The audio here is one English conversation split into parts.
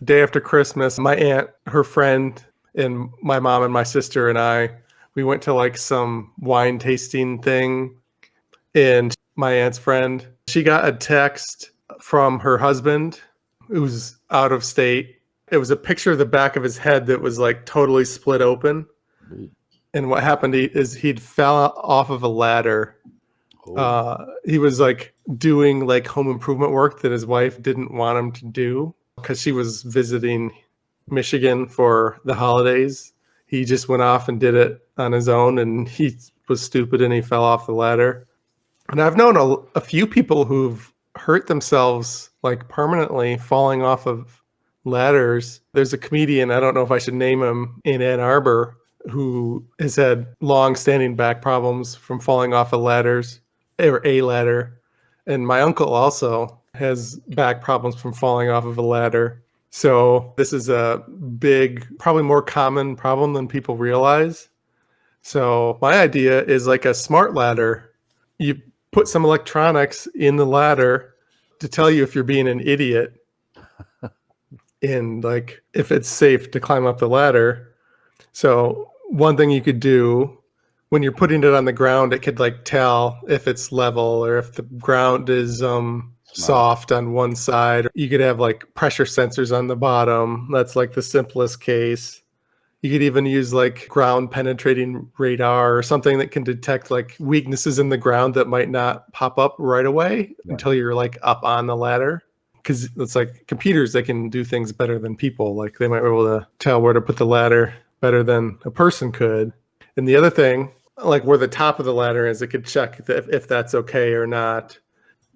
Day after Christmas, my aunt, her friend, and my mom and my sister and we went to like some wine tasting thing. And my aunt's friend, she got a text from her husband who's out of state. It was a picture of the back of his head that was like totally split open. And what happened is he'd fell off of a ladder. He was like doing like home improvement work that his wife didn't want him to do because she was visiting Michigan for the holidays. He just went off and did it on his own, and he was stupid and he fell off the ladder. And I've known a few people who've hurt themselves like permanently falling off of ladders. There's a comedian, I don't know if I should name him, in Ann Arbor, who has had long-standing back problems from falling off of ladders or a ladder. And my uncle also has back problems from falling off of a ladder. So this is a big, probably more common problem than people realize. So my idea is like a smart ladder. You put some electronics in the ladder to tell you if you're being an idiot and like if it's safe to climb up the ladder. So one thing you could do when you're putting it on the ground, it could like tell if it's level or if the ground is soft on one side. You could have like pressure sensors on the bottom. That's like the simplest case. You could even use like ground penetrating radar or something that can detect like weaknesses in the ground that might not pop up right away until you're like up on the ladder. Because it's like computers, they can do things better than people. Like they might be able to tell where to put the ladder better than a person could. And the other thing, like where the top of the ladder is, it could check if that's okay or not.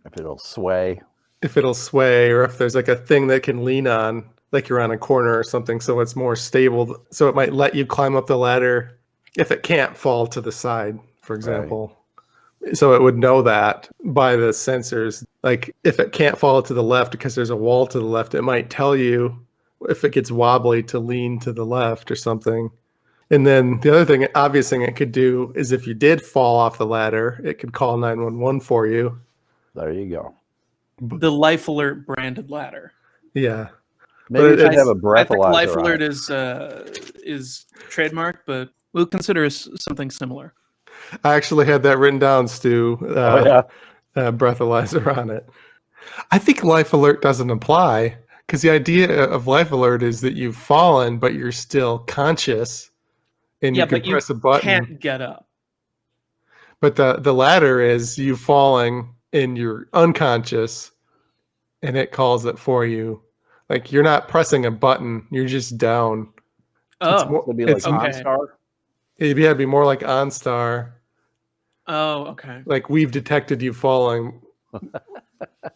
If it'll sway. If it'll sway, or if there's like a thing that can lean on, like you're on a corner or something, so it's more stable. So it might let you climb up the ladder if it can't fall to the side, for example. Right. So it would know that by the sensors. Like if it can't fall to the left because there's a wall to the left, it might tell you if it gets wobbly to lean to the left or something. And then the other thing, obvious thing it could do is if you did fall off the ladder, it could call 911 for you. There you go. The Life Alert branded ladder. Yeah. Maybe it should have a breathalyzer. I think Life Alert is trademarked, but we'll consider something similar. I actually had that written down, Stu. Breathalyzer on it. I think Life Alert doesn't apply because the idea of Life Alert is that you've fallen, but you're still conscious, and you can press a button. Can't get up. But the ladder is you falling and you're unconscious, and it calls it for you. Like you're not pressing a button, you're just down. Oh, it'd be like OnStar. It'd be more like OnStar. Oh, okay. Like we've detected you falling.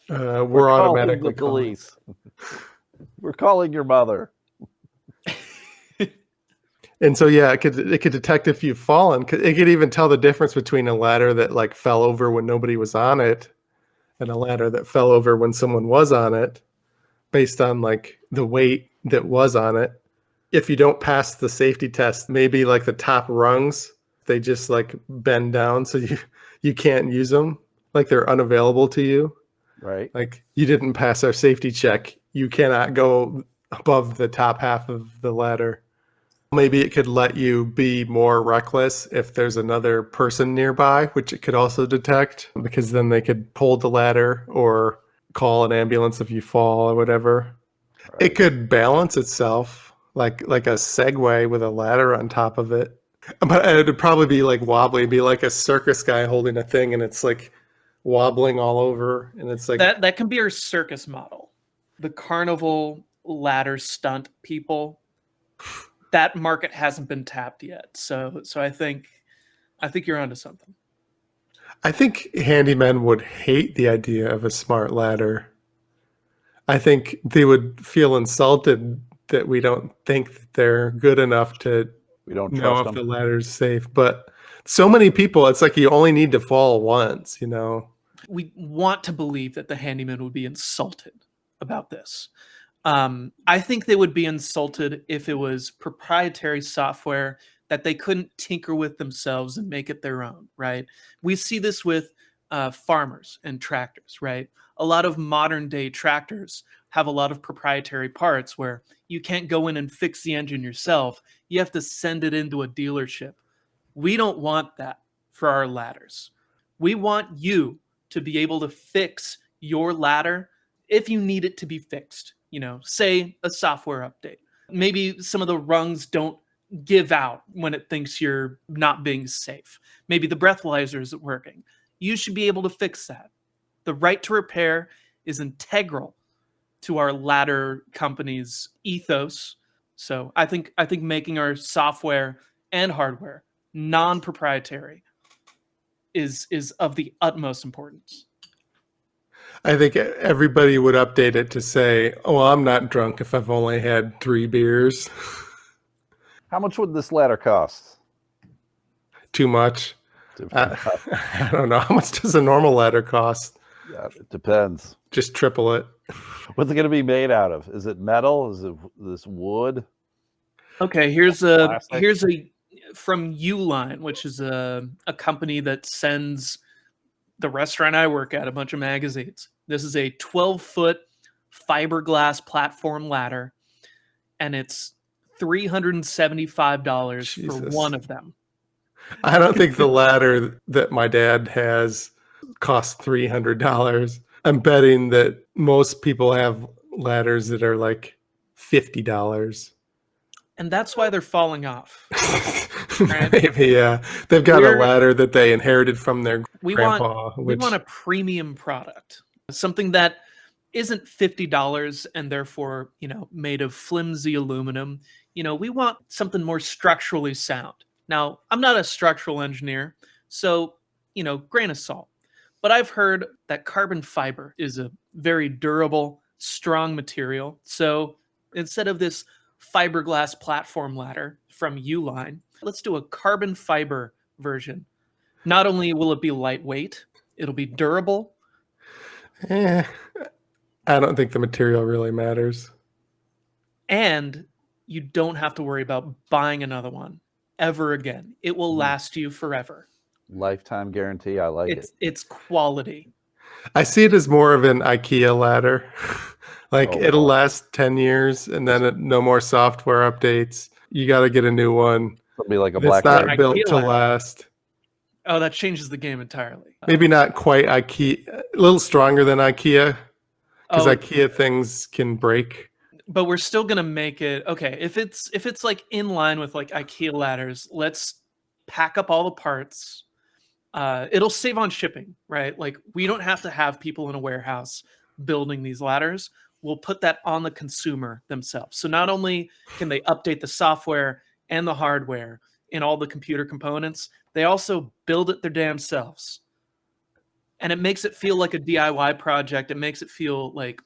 We're automatically calling the police. We're calling your mother. And so yeah, it could detect if you've fallen. It could even tell the difference between a ladder that like fell over when nobody was on it and a ladder that fell over when someone was on it, based on like the weight that was on it. If you don't pass the safety test, maybe like the top rungs, they just like bend down so you can't use them. Like they're unavailable to you. Right. Like you didn't pass our safety check. You cannot go above the top half of the ladder. Maybe it could let you be more reckless if there's another person nearby, which it could also detect, because then they could hold the ladder or call an ambulance if you fall or whatever. Right. It could balance itself like a Segway with a ladder on top of it. But it would probably be like wobbly. It'd be like a circus guy holding a thing and it's like wobbling all over. And it's like that can be our circus model. The carnival ladder stunt people. That market hasn't been tapped yet. So I think you're onto something. I think handymen would hate the idea of a smart ladder. I think they would feel insulted that we don't think that they're good enough to know if the ladder's safe. But so many people, it's like you only need to fall once, you know. We want to believe that the handyman would be insulted about this. I think they would be insulted if it was proprietary software that they couldn't tinker with themselves and make it their own, right? We see this with farmers and tractors, right? A lot of modern day tractors have a lot of proprietary parts where you can't go in and fix the engine yourself. You have to send it into a dealership. We don't want that for our ladders. We want you to be able to fix your ladder if you need it to be fixed. Say a software update. Maybe some of the rungs don't give out when it thinks you're not being safe. Maybe the breathalyzer isn't working. You should be able to fix that. The right to repair is integral to our ladder company's ethos. So I think making our software and hardware non-proprietary is of the utmost importance. I think everybody would update it to say, "Oh, I'm not drunk if I've only had 3 beers." How much would this ladder cost? Too much. I don't know. How much does a normal ladder cost? Yeah, it depends. Just triple it. What's it going to be made out of? Is it metal? Is it this wood? Okay, here's a Plastic? from Uline, which is a company that sends the restaurant I work at a bunch of magazines. This is a 12-foot fiberglass platform ladder, and it's $375 for Jesus. one of them. I don't think the ladder that my dad has costs $300. I'm betting that most people have ladders that are like $50. And that's why they're falling off. Right? Maybe, yeah. They've got a ladder that they inherited from their grandpa. We want a premium product, something that isn't $50 and therefore, made of flimsy aluminum. We want something more structurally sound. Now, I'm not a structural engineer, so, grain of salt. But I've heard that carbon fiber is a very durable, strong material. So instead of this fiberglass platform ladder from Uline, let's do a carbon fiber version. Not only will it be lightweight, it'll be durable. I don't think the material really matters. And you don't have to worry about buying another one ever again. It will last you forever. Lifetime guarantee. I like it. It's quality. I see it as more of an IKEA ladder. It'll last 10 years and then no more software updates. You got to get a new one. It'll be like a It's black not built to last. Oh, that changes the game entirely. Maybe not quite IKEA, a little stronger than IKEA, because IKEA things can break. But we're still gonna make it okay. If it's like in line with like IKEA ladders, let's pack up all the parts. It'll save on shipping, right? Like we don't have to have people in a warehouse building these ladders. We'll put that on the consumer themselves. So not only can they update the software and the hardware and all the computer components, they also build it their damn selves. And it makes it feel like a DIY project. It makes it feel like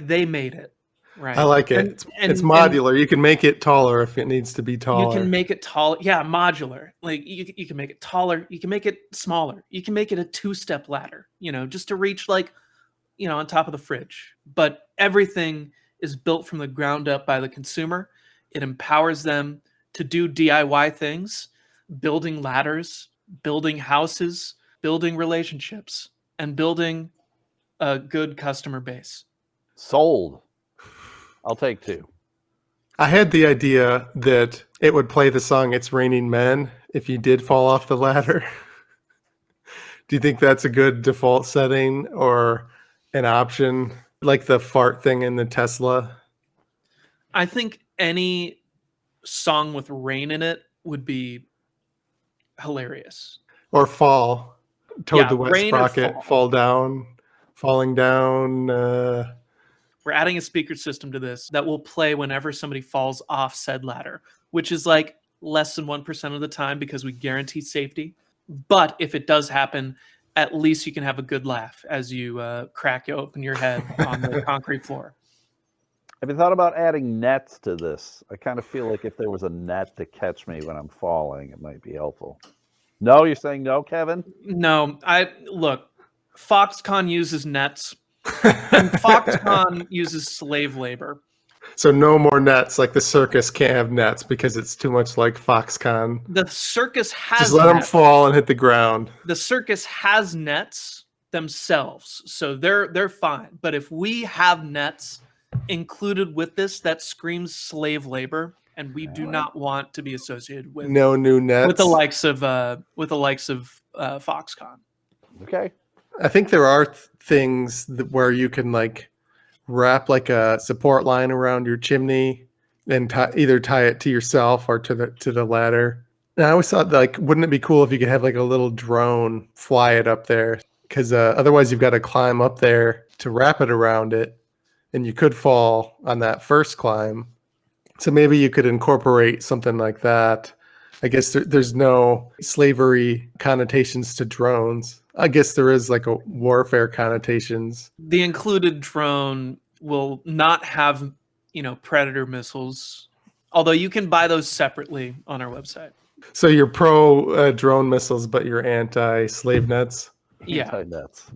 they made it. Right. I like it. It's modular. You can make it taller if it needs to be taller. You can make it tall. Yeah, modular. Like you can make it taller. You can make it smaller. You can make it a 2-step ladder, just to reach on top of the fridge. But everything is built from the ground up by the consumer. It empowers them to do DIY things, building ladders, building houses, building relationships, and building a good customer base. Sold. I'll take 2. I had the idea that it would play the song "It's Raining Men" if you did fall off the ladder. Do you think that's a good default setting or an option, like the fart thing in the Tesla? I think any song with rain in it would be hilarious. Or fall. Toad the Wet Sprocket, falling down. We're adding a speaker system to this that will play whenever somebody falls off said ladder, which is like less than 1% of the time because we guarantee safety. But if it does happen, at least you can have a good laugh as you crack open your head on the concrete floor. Have you thought about adding nets to this? I kind of feel like if there was a net to catch me when I'm falling, it might be helpful. No, you're saying no, Kevin? No, look, Foxconn uses nets. And Foxconn uses slave labor. So no more nets. Like the circus can't have nets because it's too much like Foxconn. The circus has just let them fall and hit the ground. The circus has nets themselves, so they're fine. But if we have nets included with this, that screams slave labor, and we do not want to be associated with No new nets. with the likes of Foxconn. Okay. I think there are things where you can like wrap like a support line around your chimney and either tie it to yourself or to the ladder. And I always thought, like, wouldn't it be cool if you could have like a little drone fly it up there? Because otherwise you've got to climb up there to wrap it around it, and you could fall on that first climb. So maybe you could incorporate something like that. I guess there's no slavery connotations to drones. I guess there is like a warfare connotations. The included drone will not have, Predator missiles, although you can buy those separately on our website. So you're pro drone missiles, but you're anti-slave nets? Yeah. Anti-nets.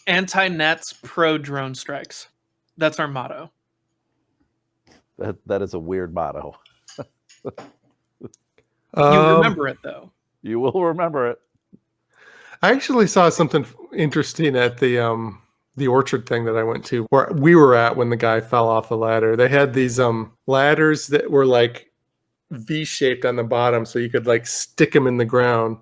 Anti-nets, pro drone strikes. That's our motto. That is a weird motto. You remember it, though. You will remember it. I actually saw something interesting at the orchard thing that I went to, where we were at when the guy fell off the ladder. They had these ladders that were like V-shaped on the bottom, so you could like stick them in the ground.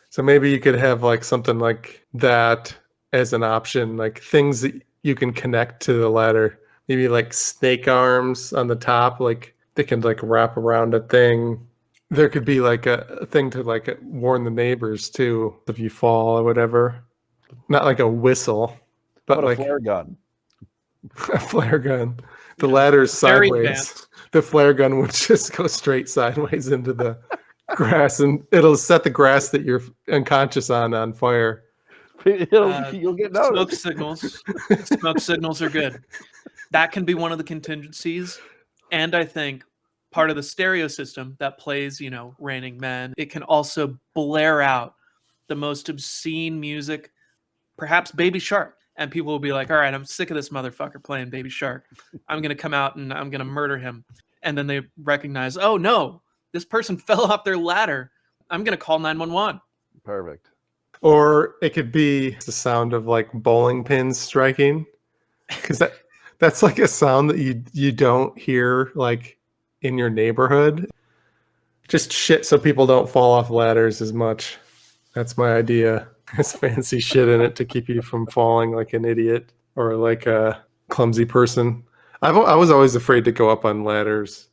So maybe you could have like something like that as an option, like things that you can connect to the ladder. Maybe like snake arms on the top, like they can like wrap around a thing. There could be like a thing to like warn the neighbors too if you fall or whatever. Not like a whistle, but What like a flare gun. a flare gun. The ladder's Very sideways. advanced. The flare gun would just go straight sideways into the grass, and it'll set the grass that you're unconscious on fire. You'll get Smoke noticed. signals. Smoke signals are good. That can be one of the contingencies. And I think part of the stereo system that plays, Raining Men, it can also blare out the most obscene music, perhaps Baby Shark. And people will be like, all right, I'm sick of this motherfucker playing Baby Shark. I'm going to come out and I'm going to murder him. And then they recognize, oh no, this person fell off their ladder. I'm going to call 911. Perfect. Or it could be the sound of like bowling pins striking, because that's like a sound that you don't hear like in your neighborhood. Just shit so people don't fall off ladders as much. That's my idea. It's fancy shit in it to keep you from falling like an idiot or like a clumsy person. I was always afraid to go up on ladders.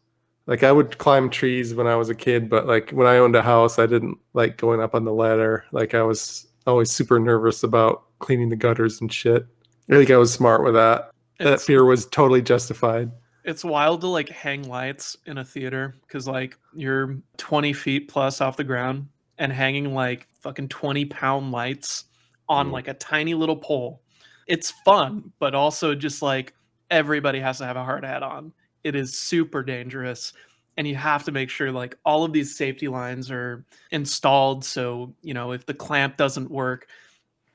Like I would climb trees when I was a kid, but like when I owned a house, I didn't like going up on the ladder. Like I was always super nervous about cleaning the gutters and shit. I think I was smart with that. That fear was totally justified. It's wild to like hang lights in a theater because like you're 20 feet plus off the ground and hanging like fucking 20-pound lights on like a tiny little pole. It's fun, but also just like everybody has to have a hard hat on. It is super dangerous. And you have to make sure like all of these safety lines are installed. So, if the clamp doesn't work,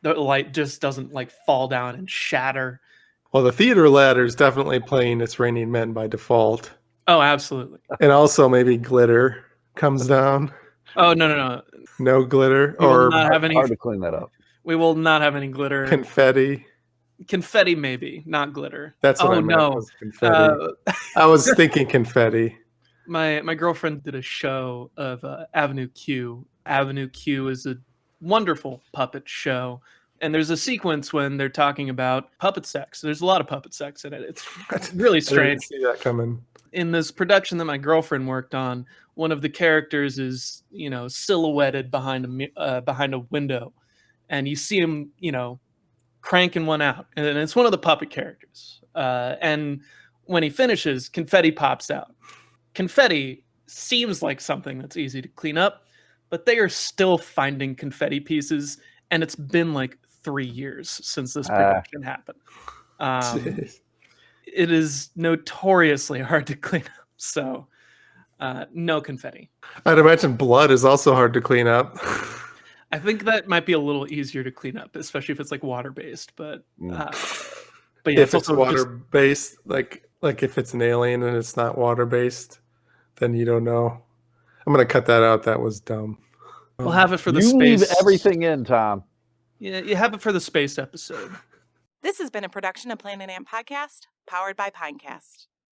the light just doesn't like fall down and shatter. Well, the theater ladder is definitely playing It's Raining Men by default. Oh, absolutely. And also maybe glitter comes down. Oh, no. No glitter. We will Or not have any. Hard to clean that up. We will not have any glitter. confetti. Confetti, maybe, not glitter. That's what I meant. Was confetti. I was thinking confetti. My girlfriend did a show of Avenue Q. Avenue Q is a wonderful puppet show. And there's a sequence when they're talking about puppet sex. There's a lot of puppet sex in it. It's really strange. I didn't see that coming. In this production that my girlfriend worked on, one of the characters is, silhouetted behind a window, and you see him, cranking one out, and it's one of the puppet characters. And when he finishes, confetti pops out. Confetti seems like something that's easy to clean up, but they are still finding confetti pieces, and it's been like 3 years since this production happened. It is notoriously hard to clean up, so no confetti. I'd imagine blood is also hard to clean up. I think that might be a little easier to clean up, especially if it's like water-based. But yeah, if it's water-based, like if it's an alien and it's not water-based, then you don't know. I'm gonna cut that out. That was dumb. We'll have it for the you space. leave everything in, Tom. Yeah, you have it for the space episode. This has been a production of Planet Ant Podcast, powered by Pinecast.